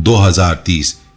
2030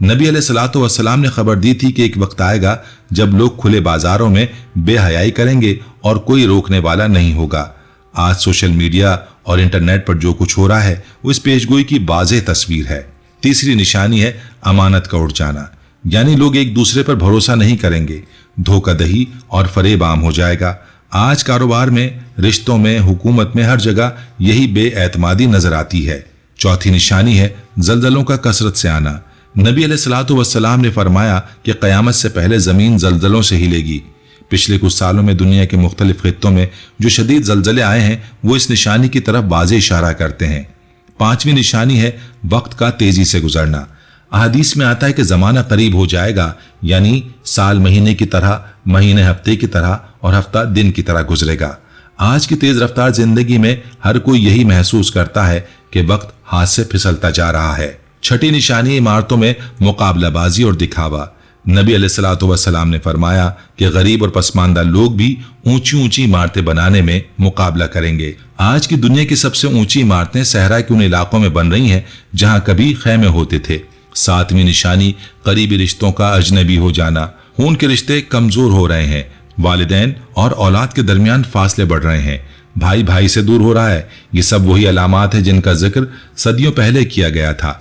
نبی علیہ الصلوۃ والسلام نے خبر دی تھی کہ ایک وقت آئے گا جب لوگ کھلے بازاروں میں بے حیائی کریں گے اور کوئی روکنے والا نہیں ہوگا۔ آج سوشل میڈیا اور انٹرنیٹ پر جو کچھ ہو رہا ہے وہ اس پیشگوئی کی واضح تصویر ہے۔ تیسری نشانی ہے امانت کا اڑ جانا، یعنی لوگ ایک دوسرے پر بھروسہ نہیں کریں گے، دھوکہ دہی اور فریب عام ہو جائے گا۔ آج کاروبار میں، رشتوں میں، حکومت میں، ہر جگہ یہی بے اعتمادی نظر آتی ہے۔ چوتھی نشانی ہے زلزلوں کا کثرت سے آنا۔ نبی علیہ الصلوۃ والسلام نے فرمایا کہ قیامت سے پہلے زمین زلزلوں سے ہلے گی۔ پچھلے کچھ سالوں میں دنیا کے مختلف خطوں میں جو شدید زلزلے آئے ہیں وہ اس نشانی کی طرف واضح اشارہ کرتے ہیں۔ پانچویں نشانی ہے وقت کا تیزی سے گزرنا۔ احادیث میں آتا ہے کہ زمانہ قریب ہو جائے گا، یعنی سال مہینے کی طرح، مہینے ہفتے کی طرح اور ہفتہ دن کی طرح گزرے گا۔ آج کی تیز رفتار زندگی میں ہر کوئی یہی محسوس کرتا ہے کہ وقت ہاتھ سے پھسلتا جا رہا ہے۔ چھٹی نشانی عمارتوں میں مقابلہ بازی اور دکھاوا۔ نبی علیہ الصلوۃ والسلام نے فرمایا کہ غریب اور پسماندہ لوگ بھی اونچی اونچی عمارتیں بنانے میں مقابلہ کریں گے۔ آج کی دنیا کی سب سے اونچی عمارتیں صحرا کے ان علاقوں میں بن رہی ہیں جہاں کبھی خیمے ہوتے تھے۔ ساتویں نشانی قریبی رشتوں کا اجنبی ہو جانا۔ خون کے رشتے کمزور ہو رہے ہیں، والدین اور اولاد کے درمیان فاصلے بڑھ رہے ہیں، بھائی بھائی سے دور ہو رہا ہے۔ یہ سب وہی علامات ہیں جن کا ذکر صدیوں پہلے کیا گیا تھا۔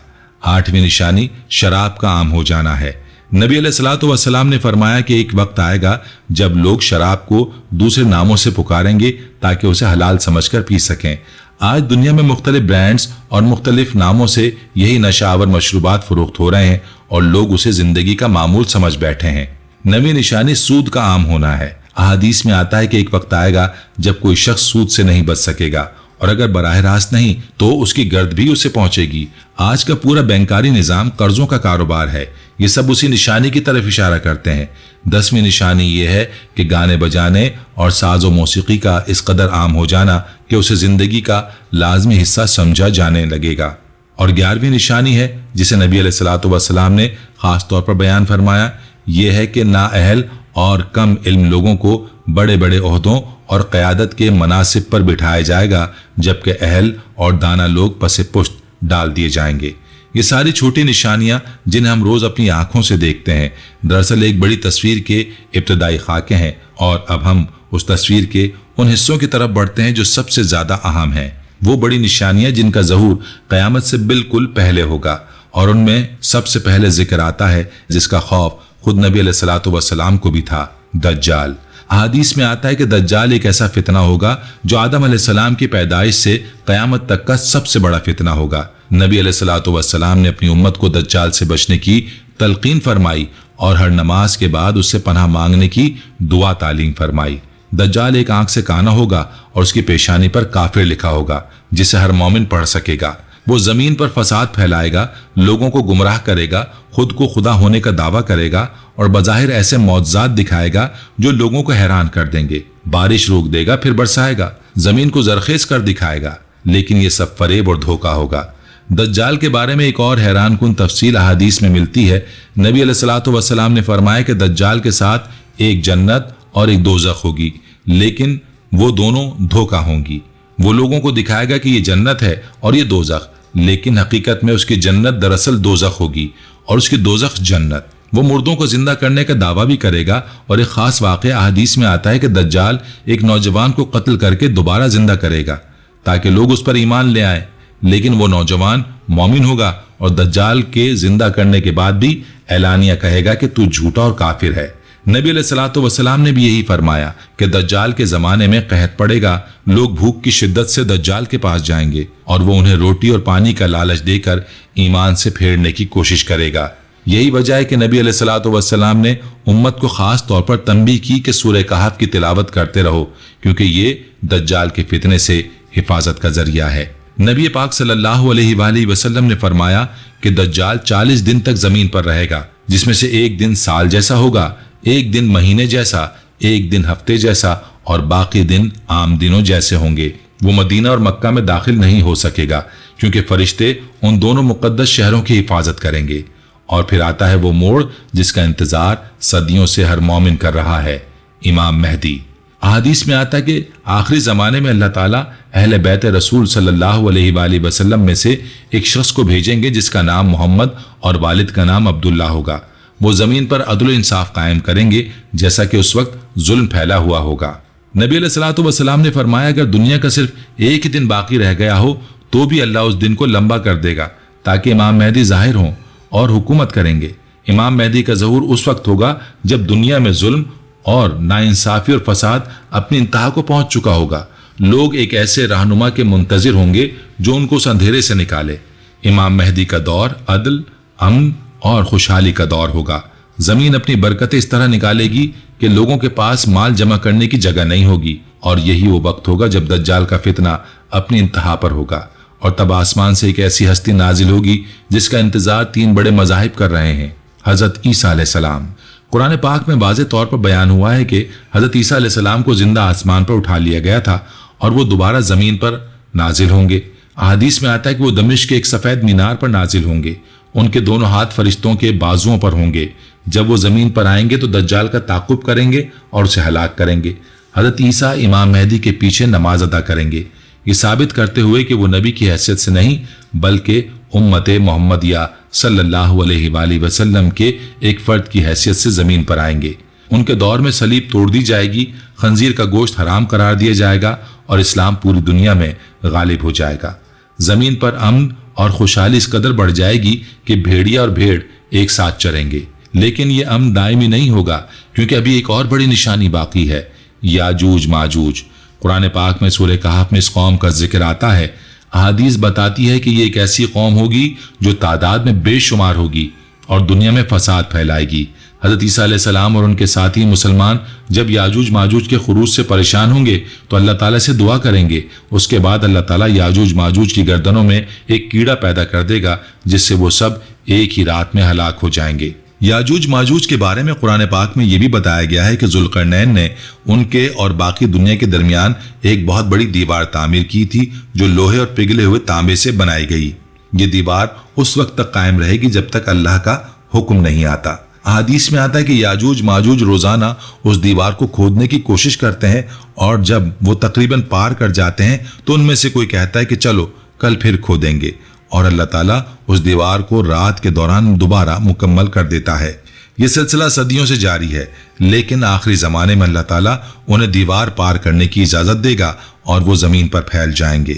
آٹھویں نشانی شراب کا عام ہو جانا ہے۔ نبی علیہ الصلوۃ والسلام نے فرمایا کہ ایک وقت آئے گا جب لوگ شراب کو دوسرے ناموں سے پکاریں گے تاکہ اسے حلال سمجھ کر پی سکیں۔ آج دنیا میں مختلف برانڈز اور مختلف ناموں سے یہی نشہ آور مشروبات فروخت ہو رہے ہیں اور لوگ اسے زندگی کا معمول سمجھ بیٹھے ہیں۔ نویں نشانی سود کا عام ہونا ہے۔ احادیث میں آتا ہے کہ ایک وقت آئے گا جب کوئی شخص سود سے نہیں بچ سکے گا، اور اگر براہ راست نہیں تو اس کی گرد بھی اسے پہنچے گی۔ آج کا پورا بینکاری نظام قرضوں کا کاروبار ہے۔ یہ سب اسی نشانی کی طرف اشارہ کرتے ہیں۔ 10ویں نشانی یہ ہے کہ گانے بجانے اور ساز و موسیقی کا اس قدر عام ہو جانا کہ اسے زندگی کا لازمی حصہ سمجھا جانے لگے گا۔ اور 11ویں نشانی ہے جسے نبی علیہ الصلوۃ والسلام نے خاص طور پر بیان فرمایا، یہ ہے کہ نااہل اور کم علم لوگوں کو بڑے بڑے عہدوں اور قیادت کے مناصب پر بٹھایا جائے گا، جبکہ اہل اور دانا لوگ پس پشت ڈال دیے جائیں گے۔ یہ ساری چھوٹی نشانیاں جنہیں ہم روز اپنی آنکھوں سے دیکھتے ہیں، دراصل ایک بڑی تصویر کے ابتدائی خاکے ہیں، اور اب ہم اس تصویر کے ان حصوں کی طرف بڑھتے ہیں جو سب سے زیادہ اہم ہیں۔ وہ بڑی نشانیاں جن کا ظہور قیامت سے بالکل پہلے ہوگا، اور ان میں سب سے پہلے ذکر آتا ہے جس کا خوف خود نبی علیہ الصلوۃ والسلام کو بھی تھا، دجال۔ احادیث میں آتا ہے کہ دجال ایک ایسا فتنہ ہوگا جو آدم علیہ السلام کی پیدائش سے قیامت تک کا سب سے بڑا فتنہ ہوگا۔ نبی علیہ الصلوۃ والسلام نے اپنی امت کو دجال سے بچنے کی تلقین فرمائی اور ہر نماز کے بعد اس سے پناہ مانگنے کی دعا تعلیم فرمائی۔ دجال ایک آنکھ سے کانا ہوگا اور اس کی پیشانی پر کافر لکھا ہوگا جسے ہر مومن پڑھ سکے گا۔ وہ زمین پر فساد پھیلائے گا، لوگوں کو گمراہ کرے گا، خود کو خدا ہونے کا دعویٰ کرے گا اور بظاہر ایسے معجزات دکھائے گا جو لوگوں کو حیران کر دیں گے۔ بارش روک دے گا پھر برسائے گا، زمین کو زرخیز کر دکھائے گا، لیکن یہ سب فریب اور دھوکہ ہوگا۔ دجال کے بارے میں ایک اور حیران کن تفصیل احادیث میں ملتی ہے۔ نبی علیہ الصلوۃ والسلام نے فرمایا کہ دجال کے ساتھ ایک جنت اور ایک دوزخ ہوگی، لیکن وہ دونوں دھوکہ ہوں گی۔ وہ لوگوں کو دکھائے گا کہ یہ جنت ہے اور یہ دوزخ، لیکن حقیقت میں اس کی جنت دراصل دوزخ ہوگی اور اس کی دوزخ جنت۔ وہ مردوں کو زندہ کرنے کا دعویٰ بھی کرے گا، اور ایک خاص واقعہ احادیث میں آتا ہے کہ دجال ایک نوجوان کو قتل کر کے دوبارہ زندہ کرے گا تاکہ لوگ اس پر ایمان لے آئیں، لیکن وہ نوجوان مومن ہوگا اور دجال کے زندہ کرنے کے بعد بھی اعلانیہ کہے گا کہ تو جھوٹا اور کافر ہے۔ نبی علیہ الصلوۃ والسلام نے بھی یہی فرمایا کہ دجال کے زمانے میں قحط پڑے گا، لوگ بھوک کی شدت سے دجال کے پاس جائیں گے اور وہ انہیں روٹی اور پانی کا لالچ دے کر ایمان سے پھیرنے کی کوشش کرے گا۔ یہی وجہ ہے کہ نبی علیہ الصلوۃ والسلام نے امت کو خاص طور پر تنبیہ کی کہ سورہ کہف کی تلاوت کرتے رہو، کیونکہ یہ دجال کے فتنے سے حفاظت کا ذریعہ ہے۔ نبی پاک صلی اللہ علیہ وآلہ وسلم نے فرمایا کہ دجال 40 دن تک زمین پر رہے گا، جس میں سے ایک دن سال جیسا ہوگا، ایک دن مہینے جیسا، ایک دن ہفتے جیسا اور باقی دن عام دنوں جیسے ہوں گے۔ وہ مدینہ اور مکہ میں داخل نہیں ہو سکے گا کیونکہ فرشتے ان دونوں مقدس شہروں کی حفاظت کریں گے۔ اور پھر آتا ہے وہ موڑ جس کا انتظار صدیوں سے ہر مومن کر رہا ہے، امام مہدی۔ احادیث میں آتا ہے کہ آخری زمانے میں اللہ تعالیٰ اہل بیت رسول صلی اللہ علیہ وآلہ وسلم میں سے ایک شخص کو بھیجیں گے جس کا نام محمد اور والد کا نام عبداللہ ہوگا۔ وہ زمین پر عدل و انصاف قائم کریں گے جیسا کہ اس وقت ظلم پھیلا ہوا ہوگا۔ نبی علیہ الصلوۃ والسلام نے فرمایا اگر دنیا کا صرف ایک ہی دن باقی رہ گیا ہو تو بھی اللہ اس دن کو لمبا کر دے گا تاکہ امام مہدی ظاہر ہوں اور حکومت کریں گے۔ امام مہدی کا ظہور اس وقت ہوگا جب دنیا میں ظلم اور ناانصافی اور فساد اپنی انتہا کو پہنچ چکا ہوگا۔ لوگ ایک ایسے رہنما کے منتظر ہوں گے جو ان کو اس اندھیرے سے نکالے۔ امام مہدی کا دور عدل، امن اور خوشحالی کا دور ہوگا۔ زمین اپنی برکتیں اس طرح نکالے گی کہ لوگوں کے پاس مال جمع کرنے کی جگہ نہیں ہوگی، اور یہی وہ وقت ہوگا جب دجال کا فتنہ اپنی انتہا پر ہوگا، اور تب آسمان سے ایک ایسی ہستی نازل ہوگی جس کا انتظار 3 بڑے مذاہب کر رہے ہیں۔ حضرت عیسیٰ علیہ السلام۔ قرآن پاک میں واضح طور پر بیان ہوا ہے کہ حضرت عیسیٰ علیہ السلام کو زندہ آسمان پر اٹھا لیا گیا تھا اور وہ دوبارہ زمین پر نازل ہوں گے۔ احادیث میں آتا ہے کہ وہ دمشق کے ایک سفید مینار پر نازل ہوں گے۔ ان کے دونوں ہاتھ فرشتوں کے بازوؤں پر ہوں گے۔ جب وہ زمین پر آئیں گے تو دجال کا تعاقب کریں گے اور اسے ہلاک کریں گے۔ حضرت عیسیٰ امام مہدی کے پیچھے نماز ادا کریں گے، یہ ثابت کرتے ہوئے کہ وہ نبی کی حیثیت سے نہیں بلکہ امت محمدیہ صلی اللہ علیہ وآلہ وسلم کے ایک فرد کی حیثیت سے زمین پر آئیں گے۔ ان کے دور میں صلیب توڑ دی جائے گی، خنزیر کا گوشت حرام قرار دیا جائے گا اور اسلام پوری دنیا میں غالب ہو جائے گا۔ زمین پر امن اور خوشحالی اس قدر بڑھ جائے گی کہ بھیڑیا اور بھیڑ ایک ساتھ چریں گے۔ لیکن یہ امن دائمی نہیں ہوگا کیونکہ ابھی ایک اور بڑی نشانی باقی ہے، یاجوج ماجوج۔ قرآن پاک میں سورہ کہف میں اس قوم کا ذکر آتا ہے۔ احادیث بتاتی ہے کہ یہ ایک ایسی قوم ہوگی جو تعداد میں بے شمار ہوگی اور دنیا میں فساد پھیلائے گی۔ حضرت عیسیٰ علیہ السلام اور ان کے ساتھی مسلمان جب یاجوج ماجوج کے خروج سے پریشان ہوں گے تو اللہ تعالیٰ سے دعا کریں گے۔ اس کے بعد اللہ تعالیٰ یاجوج ماجوج کی گردنوں میں ایک کیڑا پیدا کر دے گا جس سے وہ سب ایک ہی رات میں ہلاک ہو جائیں گے۔ یاجوج ماجوج کے بارے میں قرآن پاک میں یہ بھی بتایا گیا ہے کہ ذوالقرنین نے ان کے اور باقی دنیا کے درمیان ایک بہت بڑی دیوار تعمیر کی تھی جو لوہے اور پگھلے ہوئے تانبے سے بنائی گئی۔ یہ دیوار اس وقت تک قائم رہے گی جب تک اللہ کا حکم نہیں آتا۔ احادیث میں آتا ہے کہ یاجوج ماجوج روزانہ اس دیوار کو کھودنے کی کوشش کرتے ہیں، اور جب وہ تقریباً پار کر جاتے ہیں تو ان میں سے کوئی کہتا ہے کہ چلو کل پھر کھودیں گے، اور اللہ تعالیٰ اس دیوار کو رات کے دوران دوبارہ مکمل کر دیتا ہے۔ یہ سلسلہ صدیوں سے جاری ہے، لیکن آخری زمانے میں اللہ تعالیٰ انہیں دیوار پار کرنے کی اجازت دے گا اور وہ زمین پر پھیل جائیں گے۔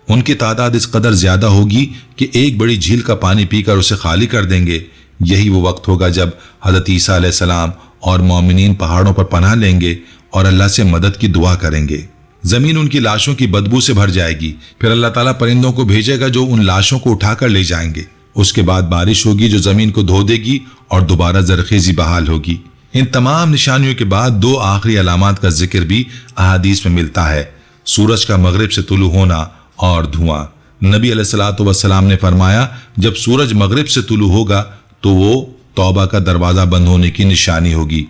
ان کی تعداد اس قدر زیادہ ہوگی کہ ایک بڑی جھیل کا پانی پی کر اسے خالی کر دیں گے۔ یہی وہ وقت ہوگا جب حضرت عیسیٰ علیہ السلام اور مومنین پہاڑوں پر پناہ لیں گے اور اللہ سے مدد کی دعا کریں گے۔ زمین ان کی لاشوں کی بدبو سے بھر جائے گی، پھر اللہ تعالیٰ پرندوں کو بھیجے گا جو ان لاشوں کو اٹھا کر لے جائیں گے۔ اس کے بعد بارش ہوگی جو زمین کو دھو دے گی اور دوبارہ زرخیزی بحال ہوگی۔ ان تمام نشانیوں کے بعد 2 آخری علامات کا ذکر بھی احادیث میں ملتا ہے، سورج کا مغرب سے طلوع ہونا اور دھواں۔ نبی علیہ الصلوۃ والسلام نے فرمایا جب سورج مغرب سے طلوع ہوگا تو وہ توبہ کا دروازہ بند ہونے کی نشانی ہوگی،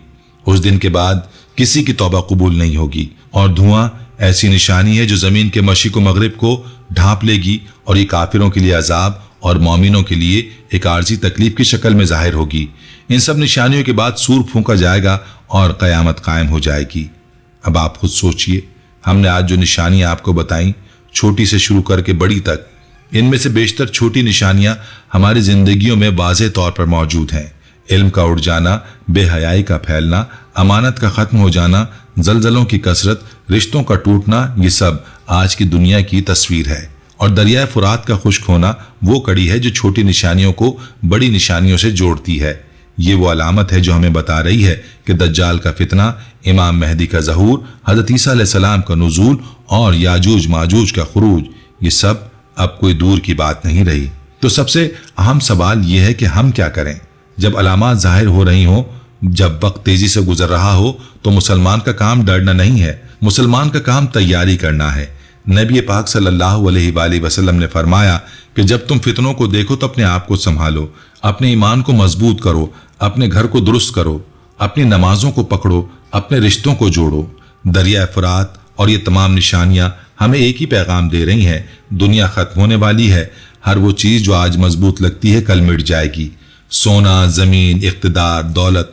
اس دن کے بعد کسی کی توبہ قبول نہیں ہوگی۔ اور دھواں ایسی نشانی ہے جو زمین کے مشرق و مغرب کو ڈھانپ لے گی، اور یہ کافروں کے لیے عذاب اور مومنوں کے لیے ایک عارضی تکلیف کی شکل میں ظاہر ہوگی۔ ان سب نشانیوں کے بعد سور پھونکا جائے گا اور قیامت قائم ہو جائے گی۔ اب آپ خود سوچئے، ہم نے آج جو نشانیاں آپ کو بتائیں، چھوٹی سے شروع کر کے بڑی تک، ان میں سے بیشتر چھوٹی نشانیاں ہماری زندگیوں میں واضح طور پر موجود ہیں۔ علم کا اڑ جانا، بے حیائی کا پھیلنا، امانت کا ختم ہو جانا، زلزلوں کی کثرت، رشتوں کا ٹوٹنا، یہ سب آج کی دنیا کی تصویر ہے۔ اور دریائے فرات کا خشک ہونا وہ کڑی ہے جو چھوٹی نشانیوں کو بڑی نشانیوں سے جوڑتی ہے۔ یہ وہ علامت ہے جو ہمیں بتا رہی ہے کہ دجال کا فتنہ، امام مہدی کا ظہور، حضرت عیسیٰ علیہ السلام کا نزول اور یاجوج ماجوج کا خروج، یہ سب اب کوئی دور کی بات نہیں رہی۔ تو سب سے اہم سوال یہ ہے کہ ہم کیا کریں؟ جب علامات ظاہر ہو رہی ہوں، جب وقت تیزی سے گزر رہا ہو، تو مسلمان کا کام ڈرنا نہیں ہے، مسلمان کا کام تیاری کرنا ہے۔ نبی پاک صلی اللہ علیہ وآلہ وسلم نے فرمایا کہ جب تم فتنوں کو دیکھو تو اپنے آپ کو سنبھالو، اپنے ایمان کو مضبوط کرو، اپنے گھر کو درست کرو، اپنی نمازوں کو پکڑو، اپنے رشتوں کو جوڑو۔ دریائے فرات اور یہ تمام نشانیاں ہمیں ایک ہی پیغام دے رہی ہیں، دنیا ختم ہونے والی ہے، ہر وہ چیز جو آج مضبوط لگتی ہے کل مٹ جائے گی۔ سونا، زمین، اقتدار، دولت،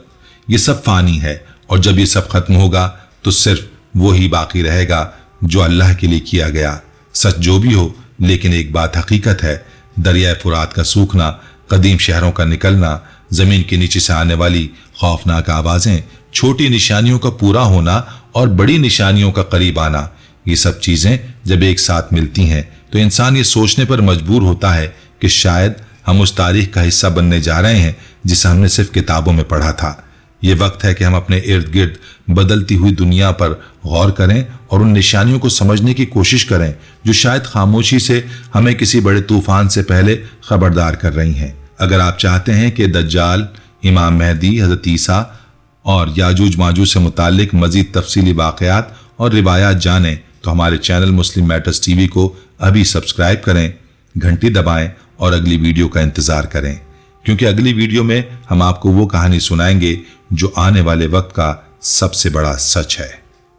یہ سب فانی ہے، اور جب یہ سب ختم ہوگا تو صرف وہی باقی رہے گا جو اللہ کے لیے کیا گیا۔ سچ جو بھی ہو، لیکن ایک بات حقیقت ہے، دریائے فرات کا سوکھنا، قدیم شہروں کا نکلنا، زمین کے نیچے سے آنے والی خوفناک آوازیں، چھوٹی نشانیوں کا پورا ہونا اور بڑی نشانیوں کا قریب آنا، یہ سب چیزیں جب ایک ساتھ ملتی ہیں تو انسان یہ سوچنے پر مجبور ہوتا ہے کہ شاید ہم اس تاریخ کا حصہ بننے جا رہے ہیں جسے ہم نے صرف کتابوں میں پڑھا تھا۔ یہ وقت ہے کہ ہم اپنے ارد گرد بدلتی ہوئی دنیا پر غور کریں اور ان نشانیوں کو سمجھنے کی کوشش کریں جو شاید خاموشی سے ہمیں کسی بڑے طوفان سے پہلے خبردار کر رہی ہیں۔ اگر آپ چاہتے ہیں کہ دجال، امام مہدی، حضرت عیسیٰ اور یاجوج ماجوج سے متعلق مزید تفصیلی واقعات اور روایات جانیں تو ہمارے چینل مسلم میٹرز ٹی وی کو ابھی سبسکرائب کریں، گھنٹی دبائیں اور اگلی ویڈیو کا انتظار کریں، کیونکہ اگلی ویڈیو میں ہم آپ کو وہ کہانی سنائیں گے جو آنے والے وقت کا سب سے بڑا سچ ہے۔